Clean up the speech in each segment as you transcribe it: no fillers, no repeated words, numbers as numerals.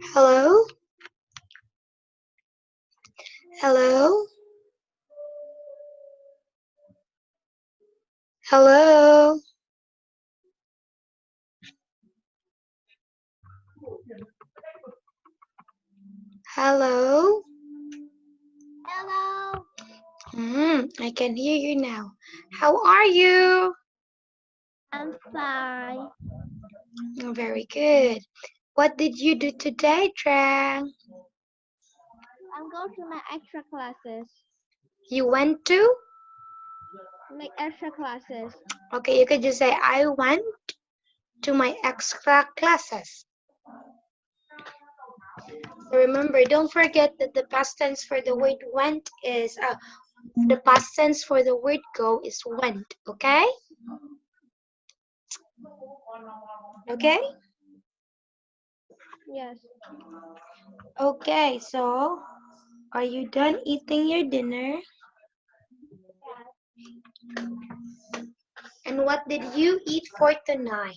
Hello? Hello? Hello? Hello? Hello, I can hear you now. How are you? I'm fine. Very good. What did you do today, Trang? I'm going to my extra classes. You went to? Make extra classes. Okay, you could just say, I went to my extra classes. So remember, don't forget that the past tense for the word went is, the past tense for the word go is went, okay? Okay? Yes. Okay, so are you done eating your dinner? And what did you eat for tonight?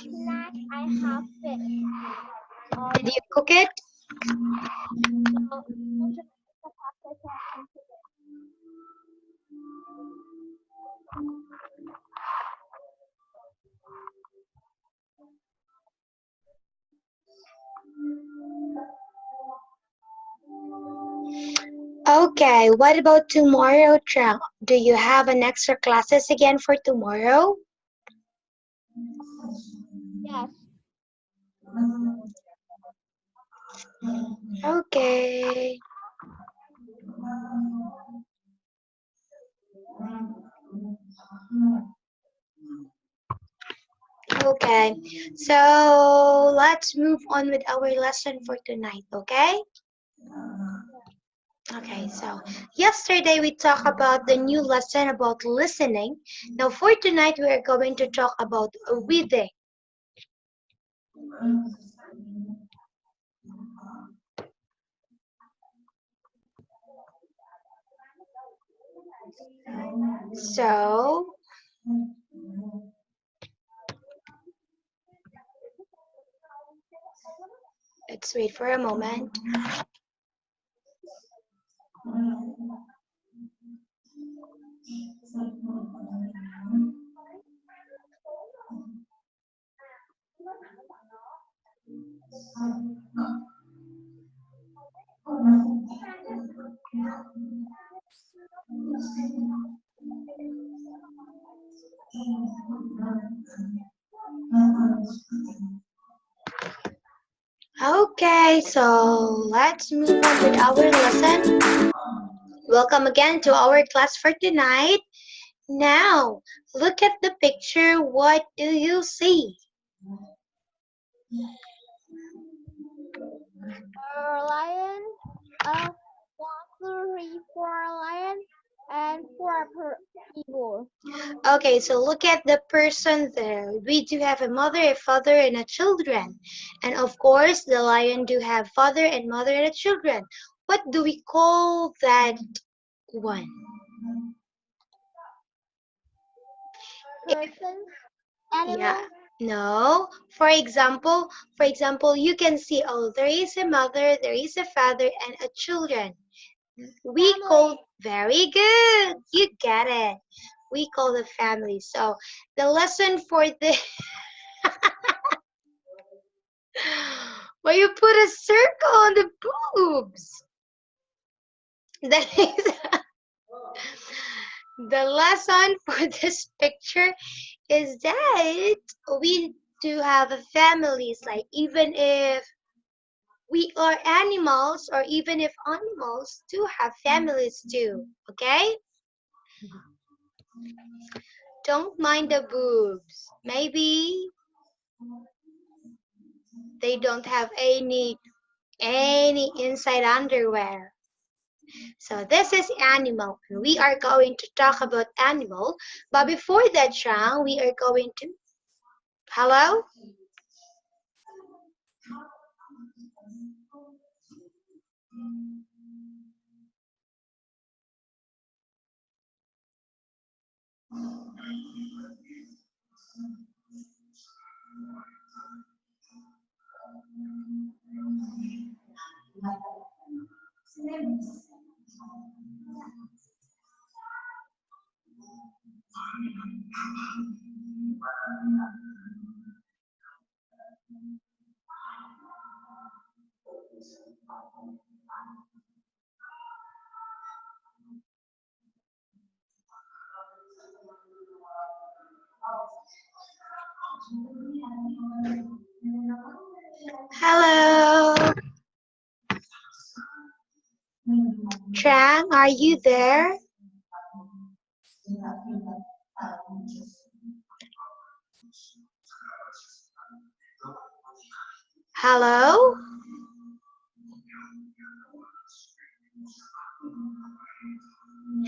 Tonight I have fish. Did you cook it? So go to my extra classes and Okay, what about tomorrow, Trang? Do you have an extra classes again for tomorrow? yes. Okay. Okay, so let's move on with our lesson for tonight, okay? Okay, so yesterday we talked about the new lesson about listening. Now for tonight we are going to talk about reading. So let's wait for a moment. Okay, so let's move on with our lesson. Welcome again to our class for tonight. Now, look at the picture. What do you see? A lion, a 1, 2, 3, 4 lion, and 4 people. Okay, so look at the person there. We do have a mother, a father, and a children. And of course, the lion do have father and mother and a children. What do we call that one? Persons, Yeah, animal, no. For example, you can see, oh, there is a mother, there is a father, and a children. We family. call, very good. You get it. We call the family. So the lesson for the well, you put a circle on the boobs. That is the lesson for this picture is that we do have a families, like even if we are animals or even if animals do have families too, okay? Don't mind the boobs. Maybe they don't have any inside underwear. So this is animal. And we are going to talk about animal. But before that, Trang, we are going to hello? Hello, Trang, are you there? Hello?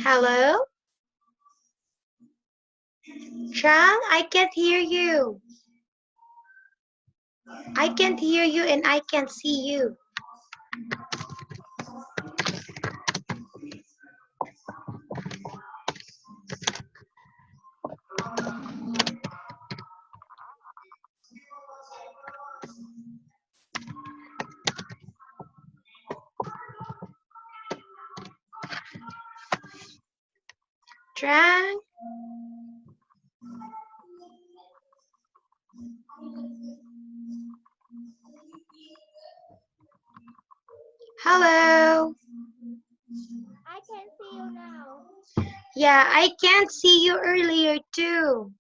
Hello? Trang, I can't hear you. I can't hear you and I can't see you. Trang? Hello? I can see you now. Yeah, I can't see you earlier too.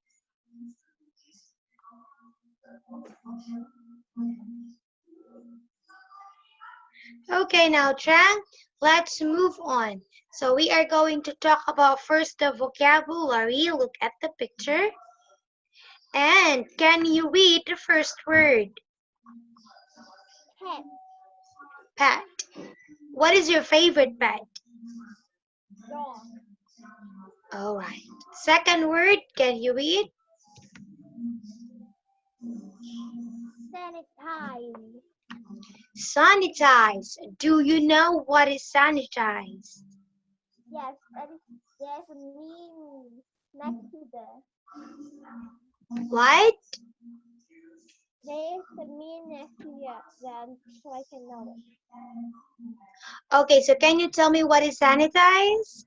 Okay, now Trang, let's move on. So we are going to talk about first the vocabulary. Look at the picture. And can you read the first word? Cat, Pet. What is your favorite pet? dog, All right. Second word, can you read? sanitize. Sanitize. Do you know what is sanitize? Yes, there's a mean next to the. What? There's a mean next to then so I can know it. Okay, so can you tell me what is sanitize?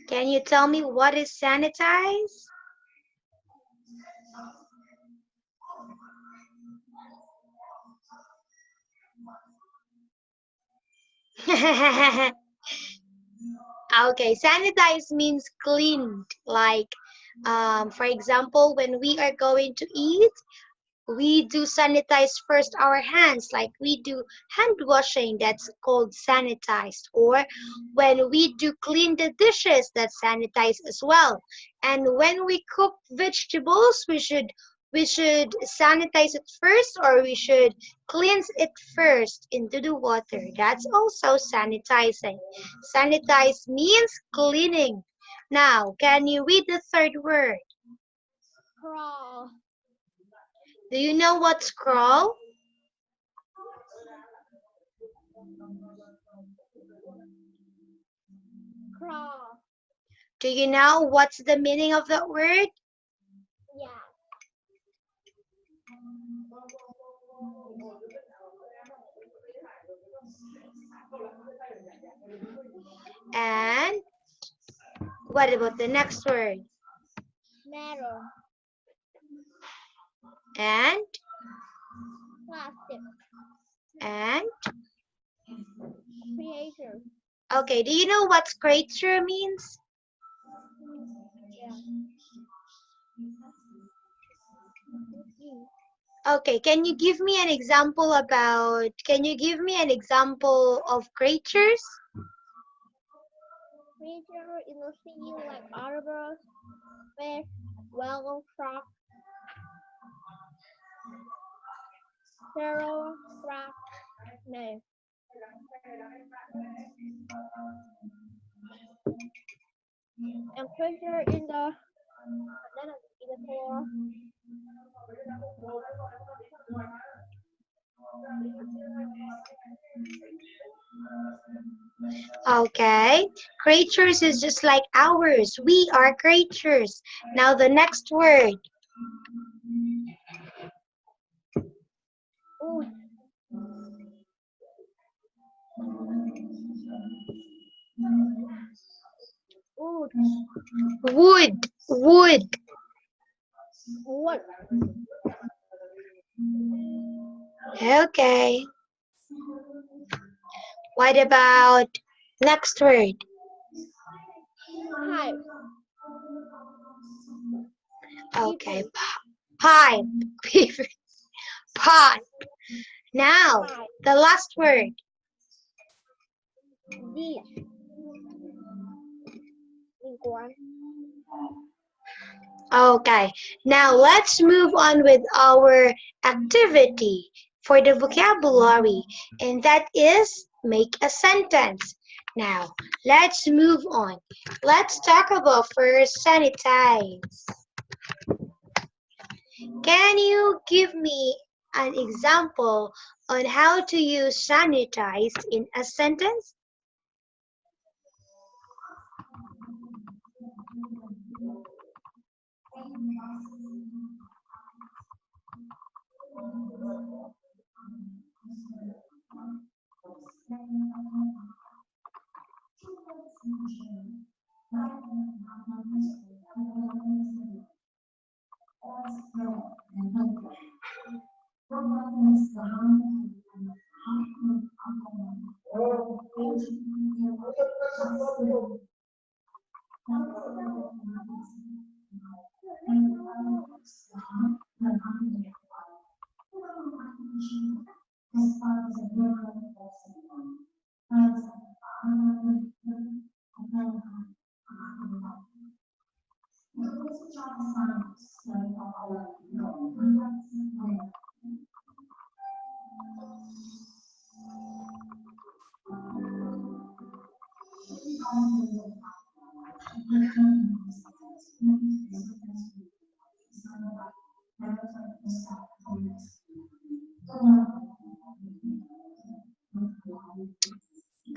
Can you tell me what is sanitize? Okay, sanitize means cleaned. Like, for example, when we are going to eat, we do sanitize first our hands, like we do hand washing, that's called sanitized. Or when we do clean the dishes, that's sanitized as well. And when we cook vegetables, we should sanitize it first, or we should cleanse it first into the water. That's also sanitizing. Sanitize means cleaning. Now, can you read the third word? Crawl, Do you know what's crawl? crawl. Do you know what's the meaning of that word? Yeah, And what about the next word? matter, And plastic, and creator. okay, do you know what creature means? Yeah. Mm-hmm. Okay, can you give me an example of creatures? Creature in the sea like otters, fish, whale, shark, turtle, crab, no. And creature in the floor, Okay, creatures is just like ours. We are creatures. Now the next word. wood, Wood. Wood. Wood. Wood. Okay. What about next word? Pipe. Okay. Paper. Pipe. Pipe. Now, Pipe. the last word. Dish. Link one. Okay. Now, let's move on with our activity for the vocabulary, and that is make a sentence. Now, let's move on. Let's talk about first sanitize. Can you give me an example on how to use sanitize in a sentence?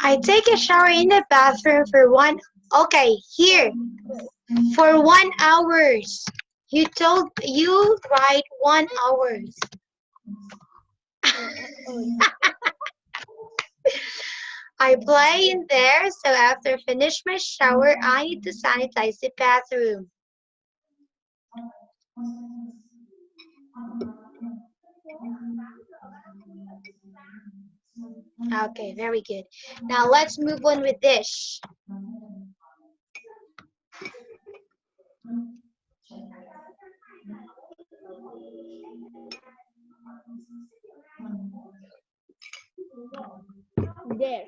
I take a shower in the bathroom for one. Okay, here for 1 hours. You write 1 hours. Oh, I play in there, so after finish my shower, I need to sanitize the bathroom. Okay, very good. Now let's move on with this. there.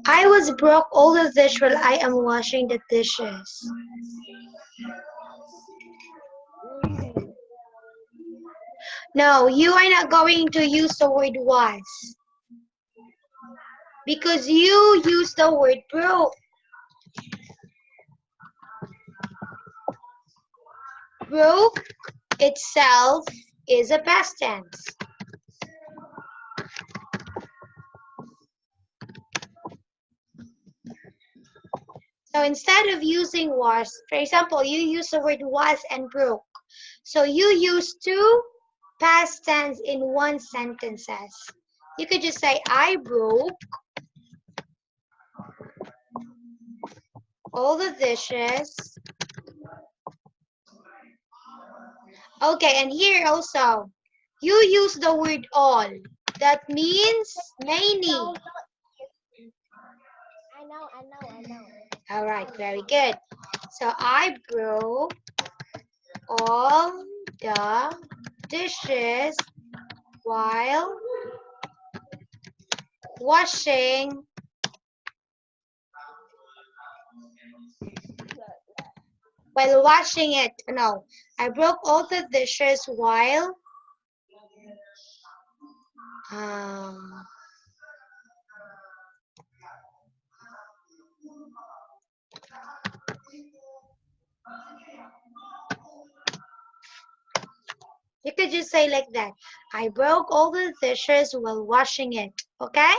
I was broke all of this while I am washing the dishes. Mm. No, you are not going to use the word was because you use the word broke. Broke itself is a past tense. So instead of using was, for example, you use the word was and broke. So you use two past tense in one sentences. You could just say, I broke all the dishes. Okay, and here also, you use the word all. That means many. No, I know. All right, very good. So I broke all the dishes while washing while washing it. No, I broke all the dishes while um, you could just say like that. I broke all the dishes while washing it. Okay?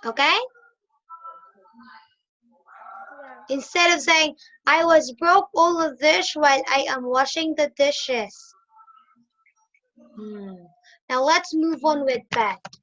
Okay? Yeah. Instead of saying, I was broke all the dish while I am washing the dishes. Now let's move on with that. Hat.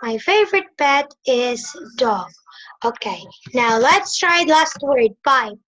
My favorite pet is dog. Okay, now let's try last word, pipe.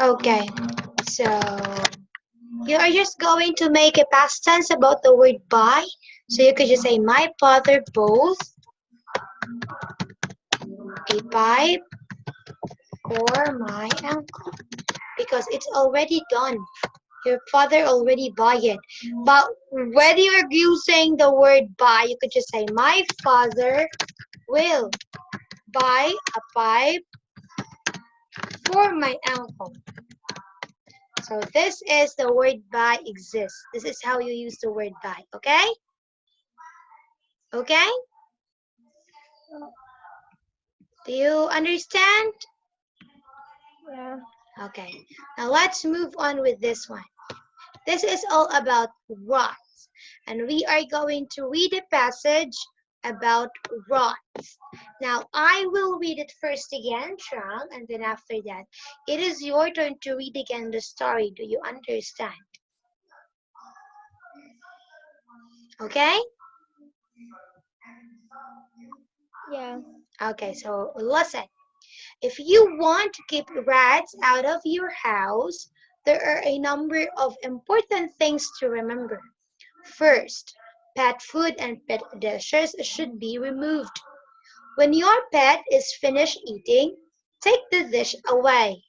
Okay, so you are just going to make a past tense about the word buy. So you could just say, my father bought a pipe for my uncle because it's already done. Your father already buy it. But whether you're using the word buy, you could just say, my father will buy a pipe for my uncle. So this is the word buy exists. This is how you use the word buy. Okay? Okay? Do you understand? Yeah. Okay. Now let's move on with this one. This is all about rots. And we are going to read a passage about rots. Now I will read it first again, Trang, and then after that, it is your turn to read again the story. Do you understand? Okay? Yeah. Okay, so listen. If you want to keep rats out of your house, there are a number of important things to remember. First, pet food and pet dishes should be removed. When your pet is finished eating, take the dish away.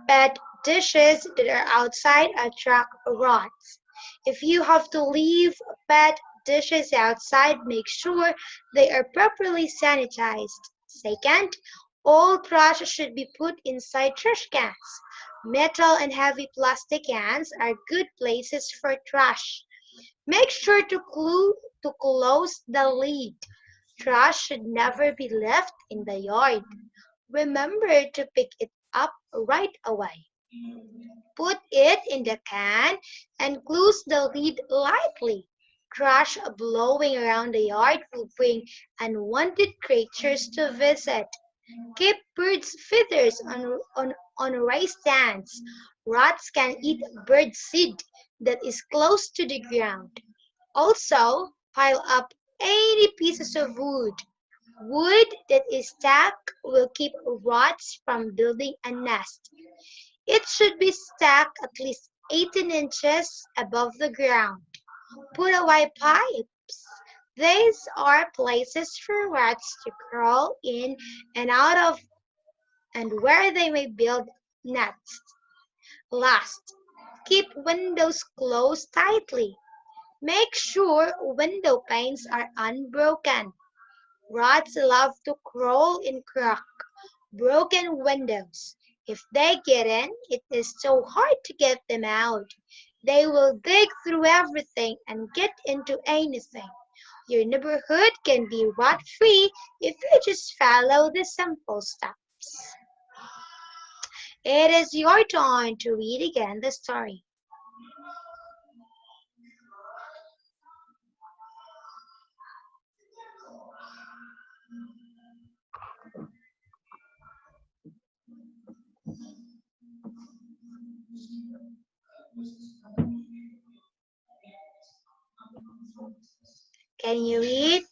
Pet dishes that are outside attract rats. If you have to leave pet dishes outside, make sure they are properly sanitized. Second, all trash should be put inside trash cans. Metal and heavy plastic cans are good places for trash. Make sure to close the lid. Trash should never be left in the yard. Remember to pick it up right away. Put it in the can and close the lid lightly. Trash blowing around the yard will bring unwanted creatures to visit. Keep birds' feathers on rice stands. Rats can eat bird seed that is close to the ground. Also, pile up any pieces of wood. Wood that is stacked will keep rats from building a nest. It should be stacked at least 18 inches above the ground. Put away pipes. These are places for rats to crawl in and out of and where they may build nests. Last, keep windows closed tightly. Make sure window panes are unbroken. Rats love to crawl in cracked, broken windows. If they get in, it is so hard to get them out. They will dig through everything and get into anything. Your neighborhood can be rat free if you just follow the simple steps. It is your turn to read again the story. Can you read?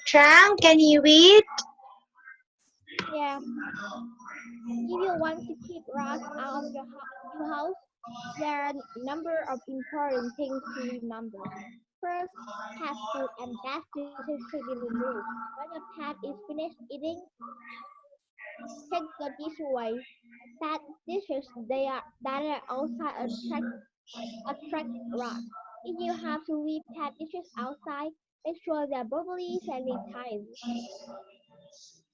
Trang, can you read? Yeah. If you want to keep rats out of your house, there are a number of important things to remember. First, cat food and bad dishes should be removed. When your pet is finished eating, take the dish away. Bad dishes that are outside attract rats. If you have to leave pet dishes outside, make sure they're properly sanitized.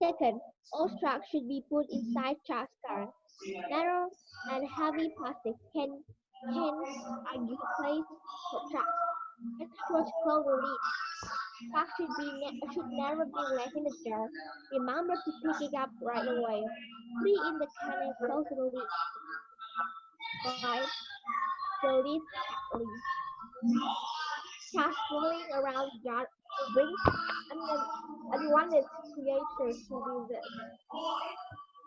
Second, all trash should be put inside trash cans. Narrow and heavy plastic cans are good place for trash. Make sure to close the lid. Trash should never be left in the jar. Remember to pick it up right away. Put it in the can and close the lid. Wipe the lid tightly. Trash rolling around the yard will bring unwanted creatures to visit.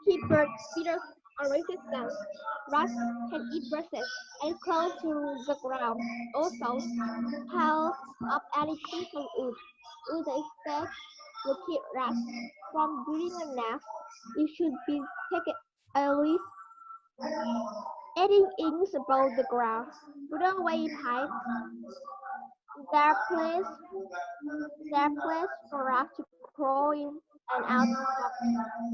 Keep bird feeders on raised stands. Rats can eat brushes and close to the ground. Also, pile up any piece of wood. Wood that is stacked will keep rats from building a nest. It should be taken at least 18 inches above the ground. Put away pipes. There are places There are places for rats to crawl in and out of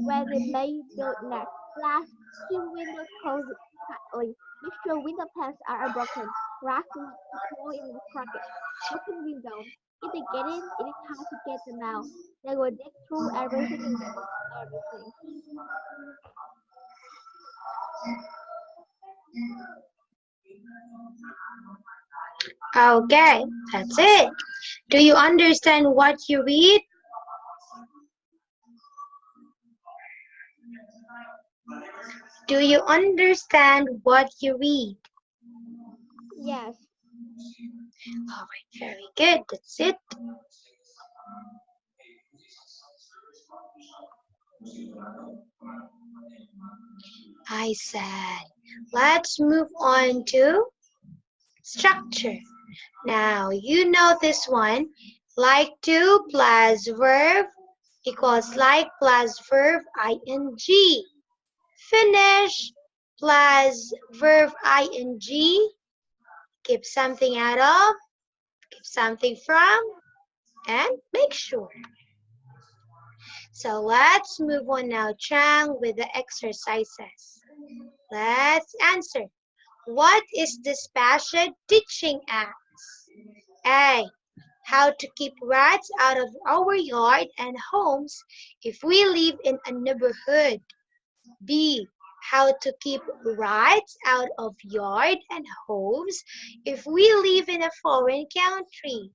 where they may build nests. Last, keep windows closed tightly. Make sure window panes are unbroken. Rats love to crawl in the cracked, broken windows. If they get in, it is hard to get them out. They will dig through everything and get into everything. Okay, that's it. Do you understand what you read? Do you understand what you read? Yes, Alright, very good. That's it. I said, let's move on to structure. Now, you know this one. Like to plus verb equals like plus verb ing. Finish plus verb ing Keep something out of, keep something from, and make sure. So let's move on now, Trang, with the exercises. Let's answer. What is this passage teaching us? A. How to keep rats out of our yard and homes if we live in a neighborhood. B. How to keep rats out of yard and homes if we live in a foreign country.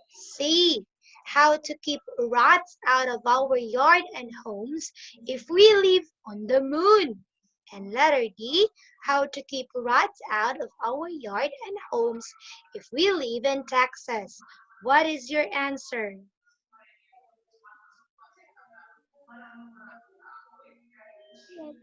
C. How to keep rats out of our yard and homes if we live on the moon. And letter D. How to keep rats out of our yard and homes if we live in Texas. What is your answer? Yes.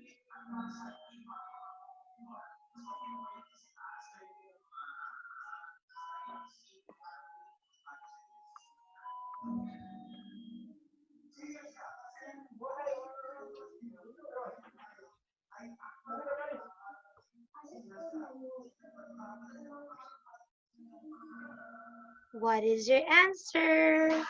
What is your answer?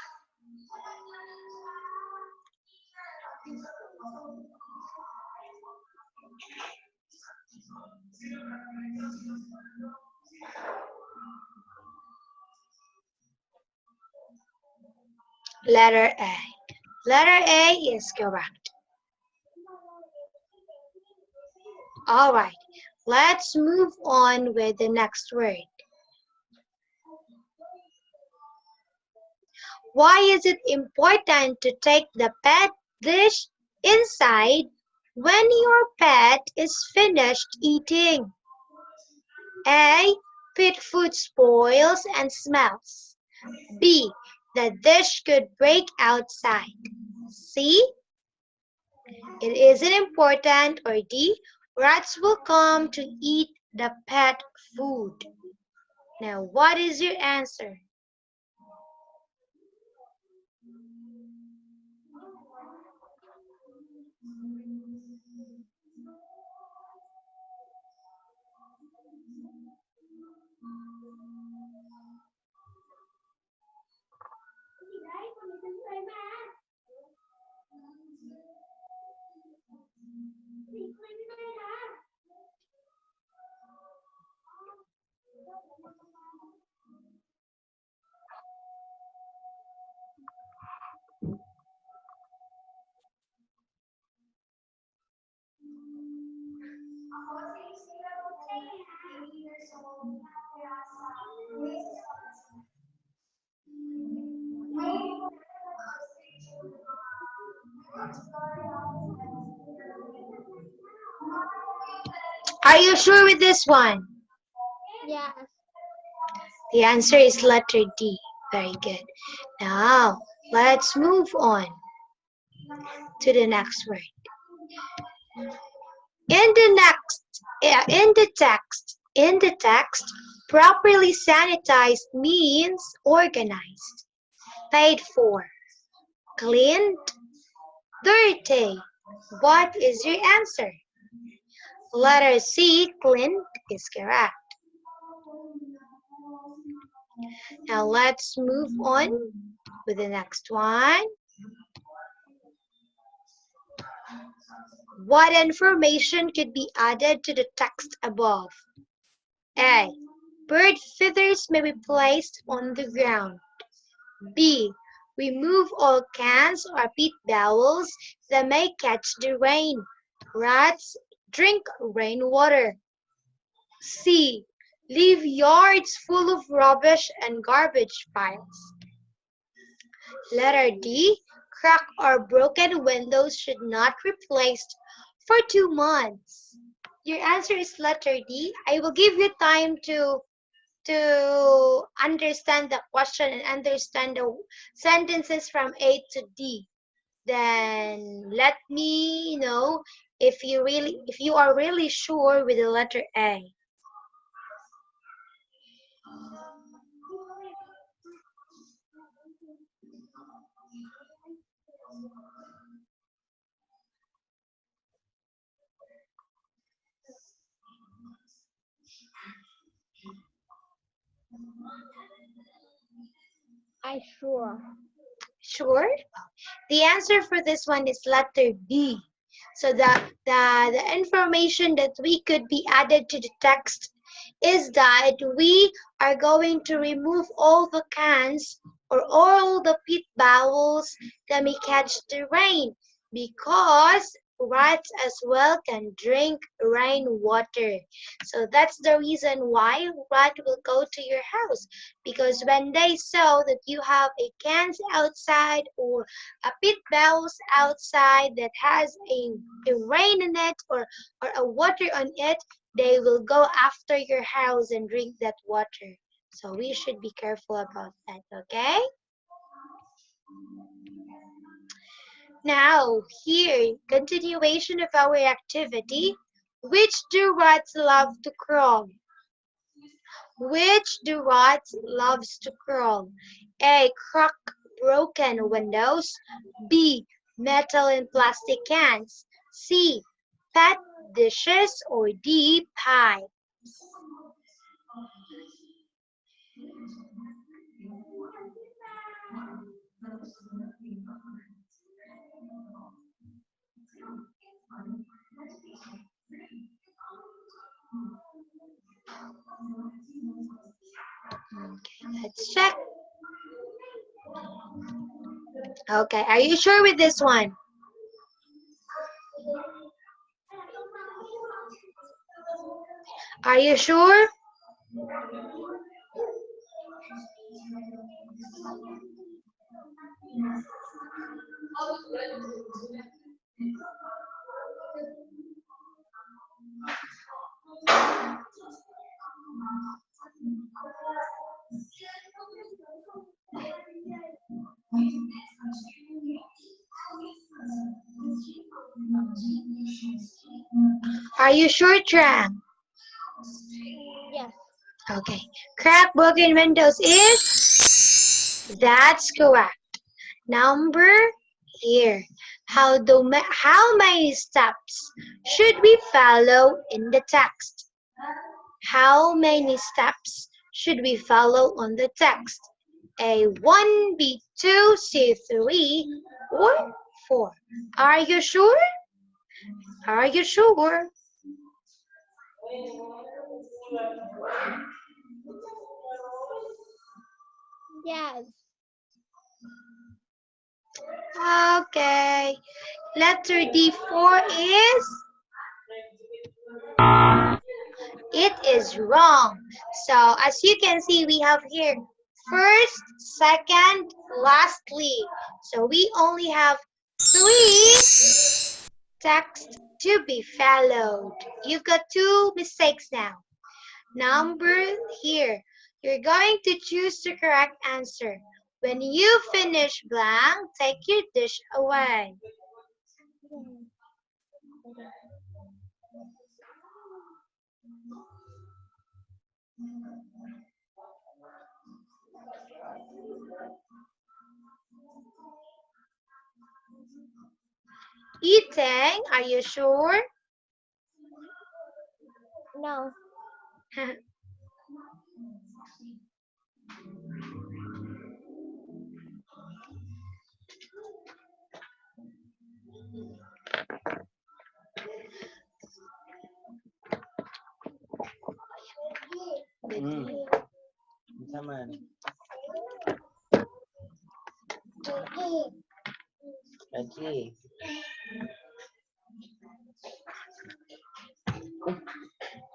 Letter A. Letter A is correct. All right, let's move on with the next word. Why is it important to take the pet dish inside when your pet is finished eating? A. Pet food spoils and smells. B. The dish could break outside. C. It isn't important. Or D. Rats will come to eat the pet food. Now, what is your answer? Are you sure with this one? Yes. The answer is letter D. Very good. Now, let's move on to the next word. In the text, properly sanitized means organized, paid for, cleaned, dirty. What is your answer? Letter C, cleaned, is correct. Now let's move on with the next one. What information could be added to the text above? A. Bird feathers may be placed on the ground. B. Remove all cans or pit bowels that may catch the rain. Rats drink rainwater. C. Leave yards full of rubbish and garbage piles. Letter D. Cracked or broken windows should not be replaced for 2 months. Your answer is letter D. I will give you time to understand the question and understand the sentences from A to D. Then let me know if you are really sure with the letter A. I sure. Sure? The answer for this one is letter B. So the information that we could be added to the text is that we are going to remove all the cans or all the pit bowels that may catch the rain because rats as well can drink rainwater. So that's the reason why rat will go to your house because when they saw that you have a cans outside or a pit bowls outside that has a rain in it or a water on it, they will go after your house and drink that water. So we should be careful about that, okay? Now, here, continuation of our activity. Which do rats love to crawl? Which do rats loves to crawl? A. Crack broken windows. B. Metal and plastic cans. C. Pet dishes. Or D. Pie. Okay, let's check. Okay, are you sure with this one? Are you sure? Are you sure, Trang? Yes. Okay. Crack broken windows is? That's correct. Number here. How many steps should we follow in the text? How many steps should we follow on the text? A 1, B 2, C 3, or 4. Are you sure? Are you sure? Yes. Okay. Letter D 4 is? It is wrong. So as you can see, we have here first, second, lastly. So we only have 3 texts to be followed. You've got 2 mistakes now. Number here. You're going to choose the correct answer. When you finish blank, take your dish away. Okay. Eating, are you sure? No. Sama. Lagi.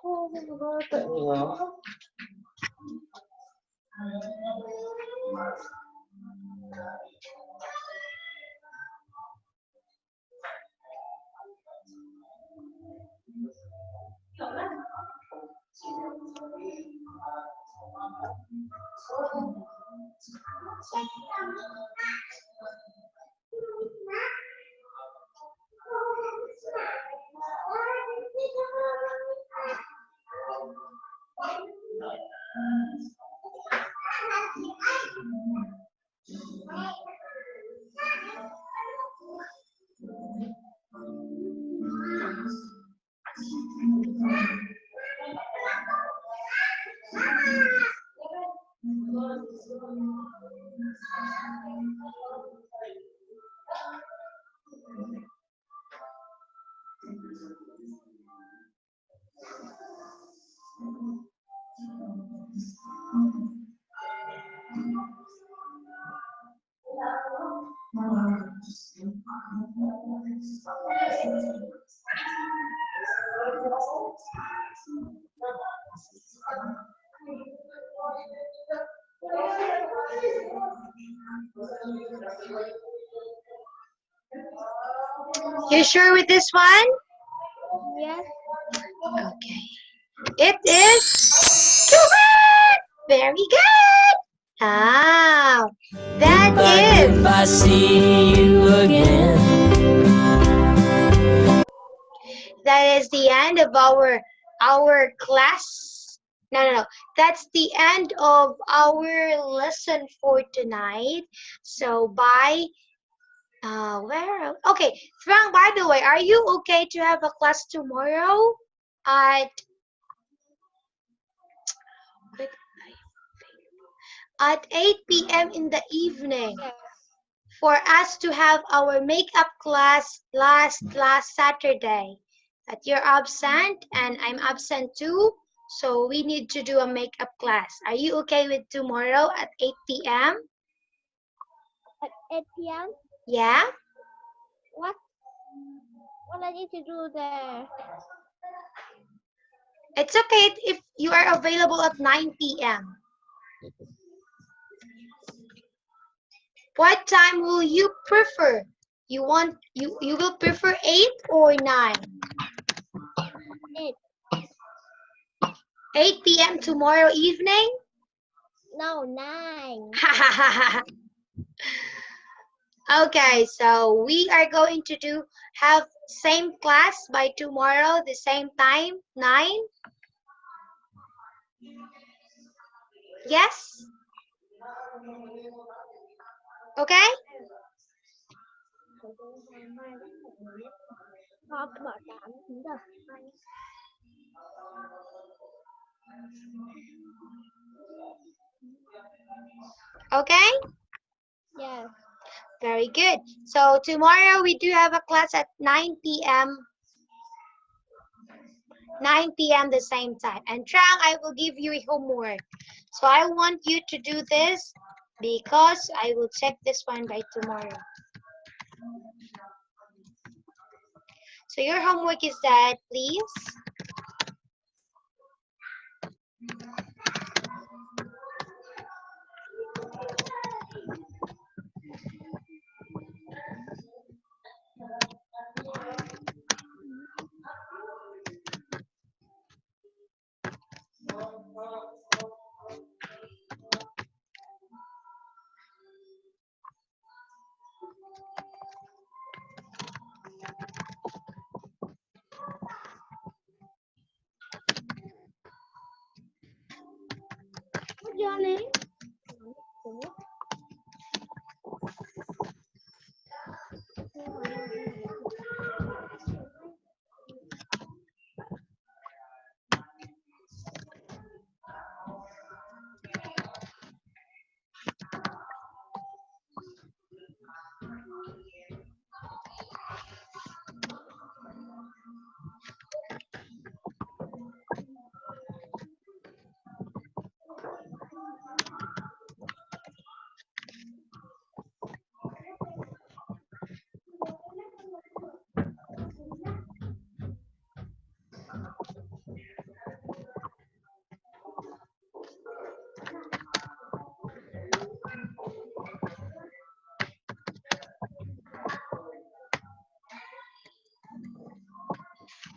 Oh, bata niya. You sure with this one? Yes. Okay. It is correct. Very good. Ah, that is. If I see you again. That is the end of our class. No, no, no. That's the end of our lesson for tonight. So bye. Where? Okay, Frank. By the way, are you okay to have a class tomorrow at at 8 p.m. in the evening Yes. for us to have our makeup class last Saturday? That you're absent and I'm absent too, so we need to do a makeup class. Are you okay with tomorrow at 8 p.m.? At 8 p.m. Yeah? What? What I need to do there? It's okay if you are available at 9 p.m. What time will you prefer? You will prefer 8 or 9? 8. 8 p.m. tomorrow evening? No, 9. Okay, so we are going to have same class by tomorrow, the same time, 9. Yes? Okay? Con cứ bảo 8 9 giờ. Okay? Yes. Very good. So tomorrow we do have a class at 9 p.m. 9 p.m. the same time. And Trang, I will give you a homework. So I want you to do this because I will check this one by tomorrow. So your homework is that, please. What Johnny?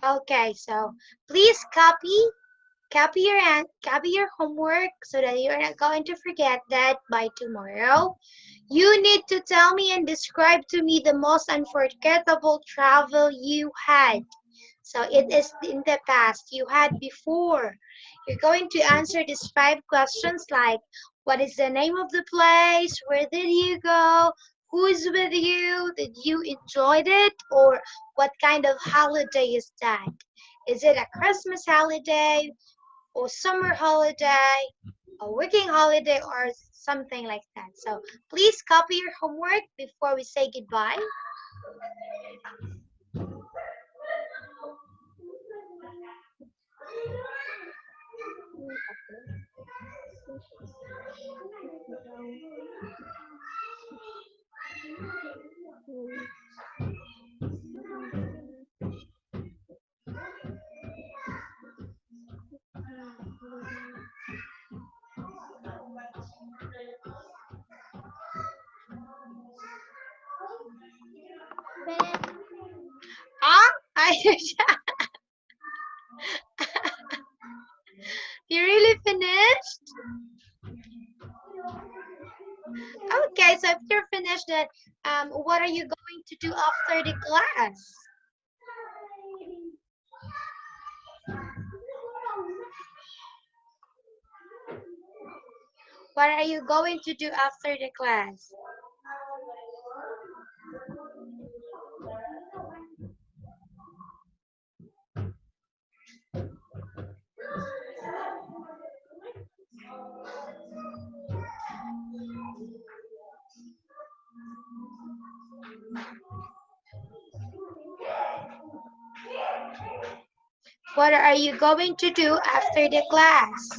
Okay, so please copy your homework so that you're not going to forget that by tomorrow. You need to tell me and describe to me the most unforgettable travel you had. So it is in the past you had before. You're going to answer these 5 questions like what is the name of the place? Where did you go? Who's with you? Did you enjoyed it? Or what kind of holiday is that? Is it a Christmas holiday or summer holiday? a working holiday or something like that. So please copy your homework before we say goodbye. Finish. Ah, you really finished? Okay, so if you're finished, then what are you going to do after the class? What are you going to do after the class? What are you going to do after the class?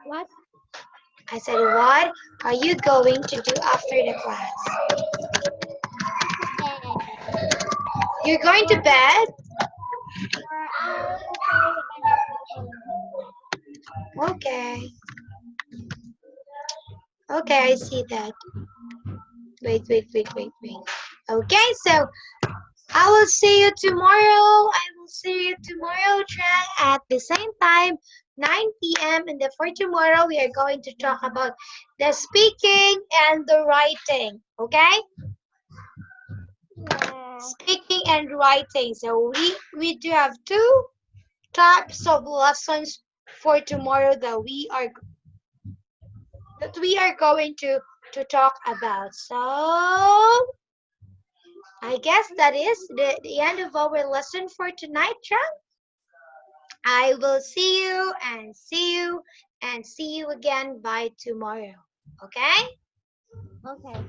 What? I said, what are you going to do after the class? You're going to bed? Or I'll play an Okay. Okay, I see that. Wait. Okay, so I will see you tomorrow. I will see you tomorrow, Trang, at the same time, 9 p.m. And then for tomorrow, we are going to talk about the speaking and the writing. Okay? Yeah. Speaking and writing. So we do have two types of lessons for tomorrow that we are going to talk about. So I guess that is the end of our lesson for tonight, Trang. I will see you and see you and see you again by tomorrow. Okay? Okay.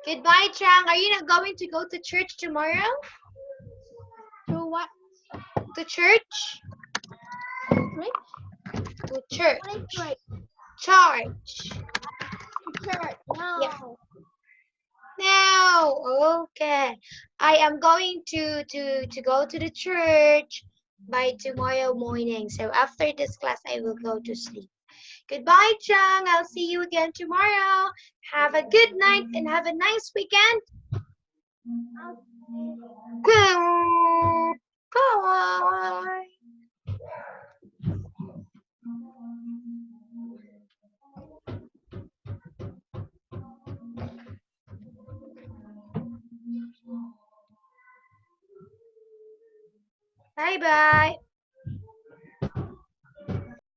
Goodbye, Trang. Are you not going to go to church tomorrow? To what? To church? Church? To church. What is church? Church. To church. No. Yeah. No. Okay. I am going to go to the church by tomorrow morning. So after this class, I will go to sleep. Goodbye, Chang. I'll see you again tomorrow. Have a good night and have a nice weekend. Goodbye. Bye bye.